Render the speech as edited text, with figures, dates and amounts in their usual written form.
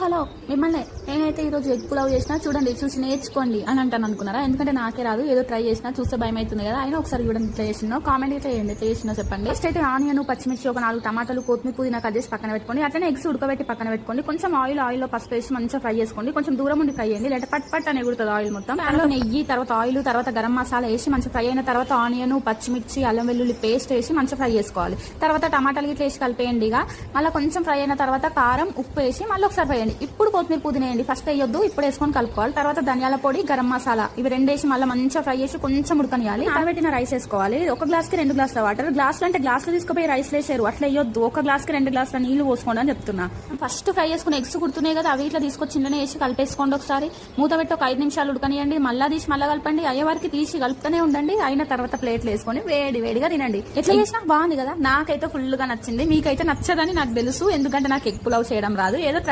Hello మిమ్మల్ని నేనైతే ఈరోజు ఎగ్ పులావ్ చేసినా చూడండి, చూసి నేర్చుకోండి అని అంటాను అనుకున్నారా? ఎందుకంటే నాకే రాదు, ఏదో ట్రై చేసినా చూస్తే భయం అవుతుంది కదా. అయినా ఒకసారి చూడండి ఇట్లా చేసినా, కామెంట్ ఇట్లా చేయండి, ఎట్లా చేసినా చెప్పండి. ఫస్ట్ అయితే ఆనియన్, పచ్చిమిర్చి, ఒక 4 టమాటాలు, కొత్తిమీర, పుదీనా కట్ చేసి పక్కన పెట్టుకోండి. అట్లనే ఎగ్స్ ఉడకబెట్టి పక్కన పెట్టుకోండి. కొంచెం ఆయిల్లో పసుపు వేసి మంచిగా ఫ్రై చేసుకోండి. కొంచెం దూరం ఉండి ఫ్రై చేయండి, లేదా పట్ పట్ అని ఎగురుతుంది ఆయిల్ మొత్తం. దానిలో నెయ్యి, తర్వాత ఆయిల్, తర్వాత గరం మసాలా వేసి మంచిగా ఫ్రై అయిన తర్వాత ఆనియన్, పచ్చిమిర్చి, అల్లం వెల్లుల్లి పేస్ట్ వేసి మంచిగా ఫ్రై చేసుకోవాలి. తర్వాత టమాటాలు ఇట్లా వేసి కలిపేయండి. ఇక మళ్ళీ కొంచెం ఫ్రై అయిన తర్వాత కారం, ఉప్పు వేసి మళ్ళీ ఒకసారి ఫ్రై చేయండి. ఇప్పుడు కొత్తిమీర, పుదీనా వేయండి. ఫస్ట్ వేయొద్దు, ఇప్పుడు వేసుకొని కలుపుకోవాలి. తర్వాత ధనియాల పొడి, గరం మసాలా ఇవి 2 వేసి మళ్ళీ మంచిగా ఫ్రై చేసి కొంచెం ఉడకనియాలి. నానబెట్టిన రైస్ వేసుకోవాలి. 1 గ్లాస్కి 2 గ్లాసుల వాటర్. గ్లాసులు అంటే గ్లాసులు తీసుకుపోయి రైస్ వేసారు, అట్లా వేయొద్దు. 1 గ్లాస్కి 2 గ్లాసుల నీళ్లు పోసుకోండి అని చెప్తున్నా. ఫస్ట్ ఫ్రై చేసుకుని ఎగ్స్ కుడుతున్నాయి కదా, అవి ఇట్లా తీసుకొచ్చి ఇంట్లోనే వేసి కలిపేసుకోండి. ఒకసారి మూత పెట్టి ఒక 5 నిమిషాలు ఉడకనియండి. మళ్ళీ తీసి మళ్ళీ కలపండి. అయ్యే వారికి తీసి కలుపుతూనే ఉండండి. అయిన తర్వాత ప్లేట్లు వేసుకొని వేడి వేడిగా తినండి. ఎట్లా చేసినా బాగుంది కదా, నాకైతే ఫుల్ గా నచ్చింది. మీకైతే నచ్చదని నాకు తెలుసు, ఎందుకంటే నాకు ఎగ్ పులావ్ చేయడం రాదు. ఏదో ట్రై